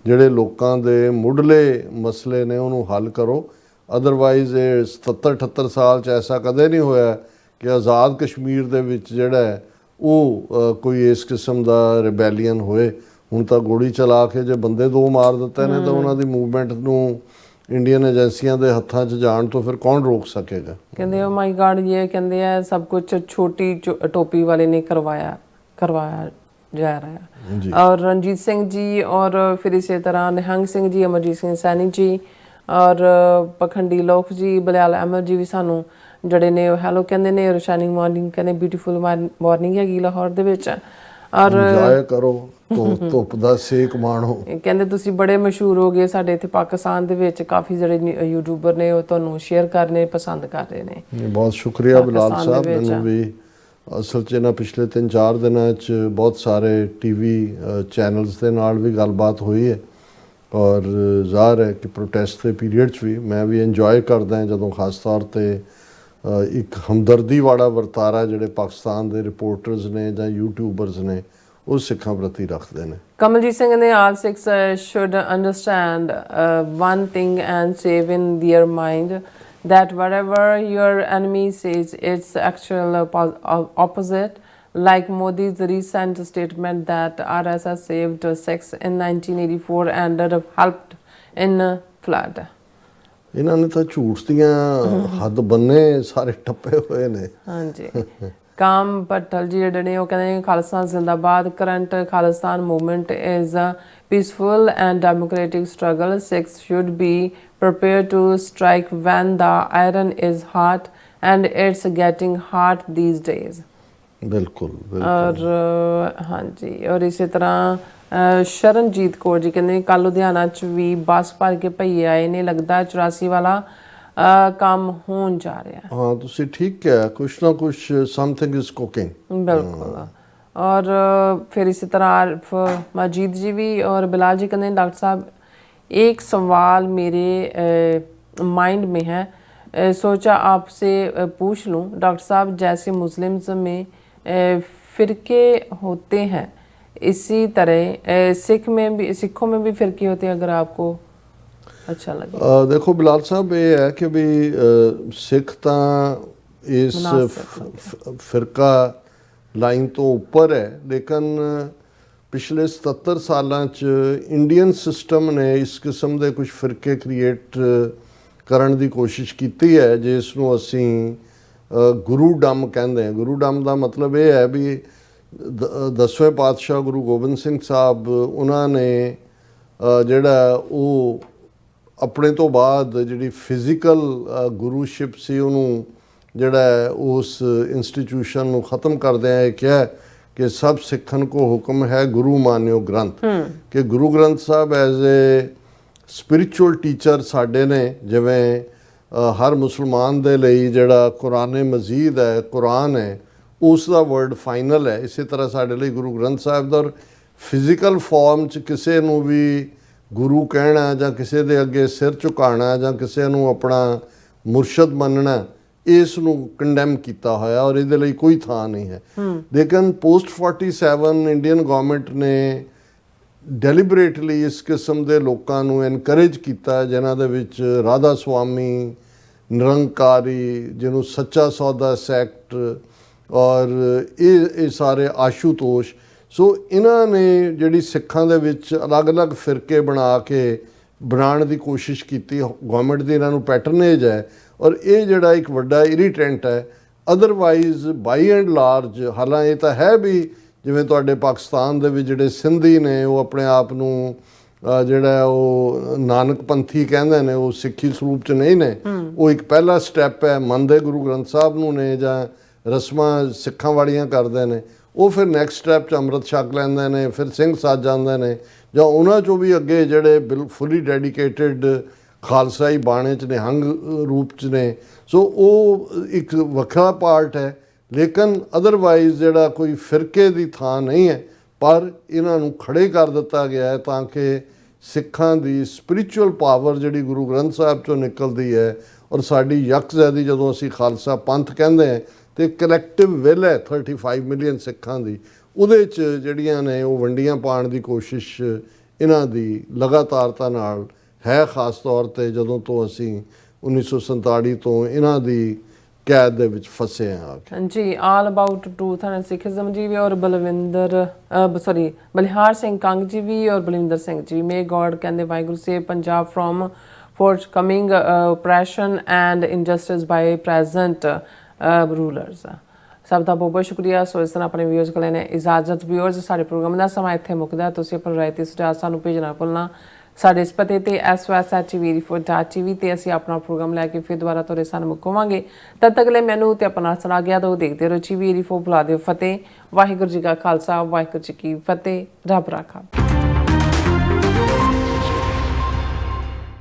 ਜਿਹੜੇ ਲੋਕਾਂ ਦੇ ਮੁੱਢਲੇ ਮਸਲੇ ਨੇ ਉਹਨੂੰ ਹੱਲ ਕਰੋ। ਅਦਰਵਾਈਜ਼ ਇਹ 77-78 ਸਾਲ 'ਚ ਐਸਾ ਕਦੇ ਨਹੀਂ ਹੋਇਆ ਕਿ ਆਜ਼ਾਦ ਕਸ਼ਮੀਰ ਦੇ ਵਿੱਚ ਜਿਹੜਾ ਹੈ ਉਹ ਕੋਈ ਇਸ ਕਿਸਮ ਦਾ ਰਿਬੈਲੀਅਨ ਹੋਏ। ਹੁਣ ਤਾਂ ਗੋਲੀ ਚਲਾ ਕੇ ਜੇ ਬੰਦੇ 2 ਮਾਰ ਦਿੱਤੇ ਨੇ ਤਾਂ ਉਹਨਾਂ ਦੀ ਮੂਵਮੈਂਟ ਨੂੰ ਇੰਡੀਅਨ ਏਜੰਸੀਆਂ ਦੇ ਹੱਥਾਂ 'ਚ ਜਾਣ ਤੋਂ ਫਿਰ ਕੌਣ ਰੋਕ ਸਕੇਗਾ। ਕਹਿੰਦੇ ਓ ਮਾਈ ਗॉड, ਇਹ ਕਹਿੰਦੇ ਆ ਸਭ ਕੁਝ ਛੋਟੀ ਟੋਪੀ ਵਾਲੇ ਨੇ ਕਰਵਾਇਆ जा रहा है। और रणजीत सिंह जी, और फिर इसी तरह निहंग सिंह जी, अमरजीत सिंह सैनी जी, और पखंडी लोक जी, बलियाल अहमद जी भी सानू ਜਿਹੜੇ ਨੇ ਹੈਲੋ ਕਹਿੰਦੇ ਨੇ, ਔਰ ਸ਼ਾਈਨਿੰਗ ਮਾਰਨਿੰਗ ਕਹਿੰਦੇ ਬਿਊਟੀਫੁਲ ਮਾਰਨਿੰਗ ਹੈਗੀ ਲਾਹੌਰ ਦੇ ਵਿੱਚ। ਔਰ ਇੰਜੋਏ ਕਰੋ, ਧੁੱਪ ਦਾ ਸੇਕ ਮਾਣੋ। ਕਹਿੰਦੇ ਤੁਸੀਂ ਬੜੇ ਮਸ਼ਹੂਰ ਹੋ ਗਏ ਸਾਡੇ ਇੱਥੇ ਪਾਕਿਸਤਾਨ ਦੇ ਵਿੱਚ, ਕਾਫੀ ਜਿਹੜੇ ਯੂਟਿਊਬਰ ਨੇ ਉਹ ਤੁਹਾਨੂੰ ਸ਼ੇਅਰ ਕਰਨੇ ਪਸੰਦ ਕਰ ਰਹੇ ਨੇ। ਬਹੁਤ ਸ਼ੁਕਰੀਆ ਬਿਲਾਲ ਸਾਹਿਬ। ਮੈਨੂੰ ਵੀ ਅਸਲ 'ਚ ਇਹਨਾਂ ਪਿਛਲੇ 3-4 ਦਿਨਾਂ 'ਚ ਬਹੁਤ ਸਾਰੇ ਟੀਵੀ ਚੈਨਲਸ ਦੇ ਨਾਲ ਵੀ ਗੱਲਬਾਤ ਹੋਈ ਹੈ, ਔਰ ਜ਼ਾਹਰ ਹੈ ਕਿ ਪ੍ਰੋਟੈਸਟ ਦੇ ਪੀਰੀਅਡ 'ਚ ਵੀ ਮੈਂ ਵੀ ਇੰਜੋਏ ਕਰਦਾ ਹਾਂ ਜਦੋਂ ਖਾਸ ਤੌਰ 'ਤੇ ਇੱਕ ਹਮਦਰਦੀ ਵਾਲਾ ਵਰਤਾਰਾ ਜਿਹੜੇ ਪਾਕਿਸਤਾਨ ਦੇ ਰਿਪੋਰਟਰਸ ਨੇ ਜਾਂ ਯੂਟਿਊਬਰਸ ਨੇ ਉਹ ਸਿੱਖਾਂ ਪ੍ਰਤੀ ਰੱਖਦੇ ਨੇ। ਕਮਲਜੀਤ ਸਿੰਘ ਨੇ all Sikhs should understand one thing and save in their mind that whatever your enemy says, it's actual opposite, like Modi's recent statement that RSS saved Sikhs in 1984 and helped in flood. ਇਹਨਾਂ ਨੇ ਤਾਂ ਝੂਠ ਦੀਆਂ ਹੱਦ ਬੰਨੇ ਸਾਰੇ ਟੱਪੇ ਹੋਏ ਨੇ। ਹਾਂਜੀ। ਕਾਮ ਭੱਠਲ ਜੀ ਜਿਹੜੇ ਨੇ ਉਹ ਕਹਿੰਦੇ ਨੇ ਖਾਲਿਸਤਾਨ ਜ਼ਿੰਦਾਬਾਦ, current Khalistan movement is a peaceful and democratic struggle. Sikhs should be prepared to strike when the iron is hot, and it's getting hot these days. ਬਿਲਕੁਲ ਔਰ ਹਾਂਜੀ, ਔਰ ਇਸੇ ਤਰ੍ਹਾਂ ਸ਼ਰਨਜੀਤ ਕੌਰ ਜੀ ਕਹਿੰਦੇ ਕੱਲ੍ਹ ਲੁਧਿਆਣਾ 'ਚ ਵੀ ਬੱਸ ਭਰ ਕੇ ਭਈਏ ਆਏ ਨੇ, ਲੱਗਦਾ 84 ਵਾਲਾ ਕੰਮ ਹੋਣ ਜਾ ਰਿਹਾ। ਹਾਂ, ਤੁਸੀਂ ਠੀਕ ਕਿਹਾ, ਕੁਛ ਨਾ ਕੁਛ ਸਮਥਿੰਗ ਇਜ਼ ਕੁਕਿੰਗ। ਬਿਲकुल। और फिर इसी तरह आरिफ मजीद जी भी और बिलाल जी कहते हैं डॉक्टर साहब एक सवाल मेरे माइंड में है, सोचा आपसे पूछ लूँ डॉक्टर साहब, जैसे मुस्लिम्स में फ़िरके होते हैं इसी तरह सिखों में भी फ़िरके होते हैं, अगर आपको अच्छा लगे। देखो बिलाल साहब, ये है कि भी सिख ਤਾਂ इस फ़िरका ਲਾਈਨ ਤੋਂ ਉੱਪਰ ਹੈ, ਲੇਕਿਨ ਪਿਛਲੇ 77 ਸਾਲਾਂ 'ਚ ਇੰਡੀਅਨ ਸਿਸਟਮ ਨੇ ਇਸ ਕਿਸਮ ਦੇ ਕੁਝ ਫਿਰਕੇ ਕ੍ਰੀਏਟ ਕਰਨ ਦੀ ਕੋਸ਼ਿਸ਼ ਕੀਤੀ ਹੈ, ਜਿਸ ਨੂੰ ਅਸੀਂ ਗੁਰੂਡਮ ਕਹਿੰਦੇ ਹਾਂ। ਗੁਰੂਡਮ ਦਾ ਮਤਲਬ ਇਹ ਹੈ ਵੀ 10ਵੇਂ ਪਾਤਸ਼ਾਹ ਗੁਰੂ ਗੋਬਿੰਦ ਸਿੰਘ ਸਾਹਿਬ ਉਹਨਾਂ ਨੇ ਜਿਹੜਾ ਉਹ ਆਪਣੇ ਤੋਂ ਬਾਅਦ ਜਿਹੜੀ ਫਿਜ਼ੀਕਲ ਗੁਰੂਸ਼ਿਪ ਸੀ ਉਹਨੂੰ ਜਿਹੜਾ ਉਸ ਇੰਸਟੀਟਿਊਸ਼ਨ ਨੂੰ ख़त्म ਕਰਦਿਆਂ ਇਹ ਕਿਹਾ ਕਿ ਸਭ ਸਿੱਖਣ ਕੋ ਹੁਕਮ ਹੈ ਗੁਰੂ ਮਾਨਿਓ ਗ੍ਰੰਥ, ਕਿ Guru Granth Sahib as a spiritual teacher ਸਾਡੇ ਨੇ। ਜਿਵੇਂ ਹਰ ਮੁਸਲਮਾਨ ਦੇ ਲਈ ਜਿਹੜਾ ਕੁਰਾਨ ਮਜੀਦ ਹੈ, ਕੁਰਾਨ ਹੈ, ਉਸ ਦਾ ਵਰਡ ਫਾਈਨਲ ਹੈ, ਇਸੇ ਤਰ੍ਹਾਂ ਸਾਡੇ ਲਈ ਗੁਰੂ ਗ੍ਰੰਥ ਸਾਹਿਬ ਦਾ ਫਿਜ਼ੀਕਲ ਫਾਰਮ 'ਚ ਕਿਸੇ ਨੂੰ ਵੀ ਗੁਰੂ ਕਹਿਣਾ ਜਾਂ ਕਿਸੇ ਦੇ ਅੱਗੇ ਸਿਰ ਝੁਕਾਉਣਾ ਜਾਂ ਕਿਸੇ ਨੂੰ ਆਪਣਾ ਮੁਰਸ਼ਦ ਮੰਨਣਾ, ਇਸ ਨੂੰ ਕੰਡੈਮ ਕੀਤਾ ਹੋਇਆ ਔਰ ਇਹਦੇ ਲਈ ਕੋਈ ਥਾਂ ਨਹੀਂ ਹੈ। ਲੇਕਿਨ ਪੋਸਟ 47 ਇੰਡੀਅਨ ਗਵਰਨਮੈਂਟ ਨੇ ਡੈਲੀਬਰੇਟਲੀ ਇਸ ਕਿਸਮ ਦੇ ਲੋਕਾਂ ਨੂੰ ਐਨਕਰੇਜ ਕੀਤਾ, ਜਿਨ੍ਹਾਂ ਦੇ ਵਿੱਚ ਰਾਧਾ ਸੁਆਮੀ, ਨਿਰੰਕਾਰੀ, ਜਿਹਨੂੰ ਸੱਚਾ ਸੌਦਾ ਸੈਕਟ, ਔਰ ਇਹ ਸਾਰੇ ਆਸ਼ੂਤੋਸ਼। ਸੋ ਇਹਨਾਂ ਨੇ ਜਿਹੜੀ ਸਿੱਖਾਂ ਦੇ ਵਿੱਚ ਅਲੱਗ-ਅਲੱਗ ਫਿਰਕੇ ਬਣਾ ਕੇ ਬਣਾਉਣ ਦੀ ਕੋਸ਼ਿਸ਼ ਕੀਤੀ। ਗਵਰਨਮੈਂਟ ਦੀ ਇਹਨਾਂ ਨੂੰ ਪੈਟਰਨੇਜ ਹੈ ਔਰ ਇਹ ਜਿਹੜਾ ਇੱਕ ਵੱਡਾ ਇਰੀਟੈਂਟ ਹੈ। ਅਦਰਵਾਈਜ਼ ਬਾਈ ਐਂਡ ਲਾਰਜ ਹਾਲਾਂ ਇਹ ਤਾਂ ਹੈ ਵੀ ਜਿਵੇਂ ਤੁਹਾਡੇ ਪਾਕਿਸਤਾਨ ਦੇ ਵਿੱਚ ਜਿਹੜੇ ਸਿੰਧੀ ਨੇ ਉਹ ਆਪਣੇ ਆਪ ਨੂੰ ਜਿਹੜਾ ਉਹ ਨਾਨਕ ਪੰਥੀ ਕਹਿੰਦੇ ਨੇ, ਉਹ ਸਿੱਖੀ ਸਰੂਪ 'ਚ ਨਹੀਂ ਨੇ। ਉਹ ਇੱਕ ਪਹਿਲਾ ਸਟੈਪ ਹੈ, ਮੰਨਦੇ ਗੁਰੂ ਗ੍ਰੰਥ ਸਾਹਿਬ ਨੂੰ ਨੇ ਜਾਂ ਰਸਮਾਂ ਸਿੱਖਾਂ ਵਾਲੀਆਂ ਕਰਦੇ ਨੇ। ਉਹ ਫਿਰ ਨੈਕਸਟ ਸਟੈਪ 'ਚ ਅੰਮ੍ਰਿਤ ਛਕ ਲੈਂਦੇ ਨੇ, ਫਿਰ ਸਿੰਘ ਸੱਜ ਜਾਂਦੇ ਨੇ, ਜਾਂ ਉਹਨਾਂ 'ਚੋਂ ਵੀ ਅੱਗੇ ਜਿਹੜੇ ਫੁੱਲੀ ਡੈਡੀਕੇਟਿਡ ਖਾਲਸਾਈ ਬਾਣੇ 'ਚ ਨਿਹੰਗ ਰੂਪ 'ਚ ਨੇ। ਸੋ ਉਹ ਇੱਕ ਵੱਖਰਾ ਪਾਰਟ ਹੈ, ਲੇਕਿਨ ਅਦਰਵਾਈਜ਼ ਜਿਹੜਾ ਕੋਈ ਫਿਰਕੇ ਦੀ ਥਾਂ ਨਹੀਂ ਹੈ। ਪਰ ਇਹਨਾਂ ਨੂੰ ਖੜੇ ਕਰ ਦਿੱਤਾ ਗਿਆ ਹੈ ਤਾਂ ਕਿ ਸਿੱਖਾਂ ਦੀ ਸਪਿਰਿਚੁਅਲ ਪਾਵਰ ਜਿਹੜੀ ਗੁਰੂ ਗ੍ਰੰਥ ਸਾਹਿਬ 'ਚੋਂ ਨਿਕਲਦੀ ਹੈ ਔਰ ਸਾਡੀ ਯਕਜ਼ੈਦੀ, ਜਦੋਂ ਅਸੀਂ ਖਾਲਸਾ ਪੰਥ ਕਹਿੰਦੇ ਹਾਂ ਤੇ ਕਲੈਕਟਿਵ ਵਿਲ ਹੈ 35 ਮਿਲੀਅਨ ਸਿੱਖਾਂ ਦੀ, ਉਹਦੇ 'ਚ ਜਿਹੜੀਆਂ ਨੇ ਉਹ ਵੰਡੀਆਂ ਪਾਉਣ ਦੀ ਕੋਸ਼ਿਸ਼ ਇਹਨਾਂ ਦੀ ਲਗਾਤਾਰਤਾ ਨਾਲ ਹੈ। ਖ਼ਾਸ ਤੌਰ 'ਤੇ ਜਦੋਂ ਤੋਂ ਅਸੀਂ 1947 ਤੋਂ ਇਹਨਾਂ ਦੀ ਕੈਦ ਦੇ ਵਿੱਚ ਫਸੇ ਹਾਂ। ਹਾਂਜੀ, ਆਲ ਅਬਾਊਟ ਟਰੂਥ ਐਂਡ ਸਿੱਖਿਜ਼ਮ ਜੀ ਵੀ ਔਰ ਬਲਿਹਾਰ ਸਿੰਘ ਕੰਗ ਜੀ ਵੀ ਔਰ ਬਲਵਿੰਦਰ ਸਿੰਘ ਜੀ। ਮੇ ਗੋਡ ਕਹਿੰਦੇ Waheguru save Punjab from forthcoming oppression and injustice by present rulers। ਸਭ ਦਾ ਬਹੁਤ ਬਹੁਤ ਸ਼ੁਕਰੀਆ। ਸੋ ਇਸ ਤਰ੍ਹਾਂ ਆਪਣੇ ਵਿਊਅਰਸ ਕੋਲ ਨੇ ਇਜਾਜ਼ਤ। ਵਿਊਅਰਸ, ਸਾਡੇ ਪ੍ਰੋਗਰਾਮ ਦਾ ਸਮਾਂ ਇੱਥੇ ਮੁੱਕਦਾ। ਤੁਸੀਂ ਆਪਣੀ ਰਾਏ ਤੇ ਸੁਝਾਅ ਸਾਨੂੰ ਭੇਜਣਾ ਭੁੱਲਣਾ। ਸਾਡੇ ਇਸ ਪਤੇ ਤੇ sos@tv84.tv ਤੇ ਅਸੀਂ ਆਪਣਾ ਪ੍ਰੋਗਰਾਮ ਲੈ ਕੇ ਫਿਰ ਦੁਬਾਰਾ ਤੁਹਾਡੇ ਸਾਹਮਣੇ ਮੁਕਾਵਾਂਗੇ। ਤਦ ਤੱਕ ਲਈ ਮੈਨੂੰ ਤੇ ਆਪਣਾ ਸੁਣਾ ਗਿਆ ਦੋ ਦੇਖਦੇ ਰਹੋ TV84। ਬੁਲਾ ਦਿਓ ਫਤਿਹ। ਵਾਹਿਗੁਰੂ ਜੀ ਕਾ ਖਾਲਸਾ, ਵਾਹਿਗੁਰੂ ਜੀ ਕੀ ਫਤਿਹ। ਰੱਬ ਰਾਖਾ।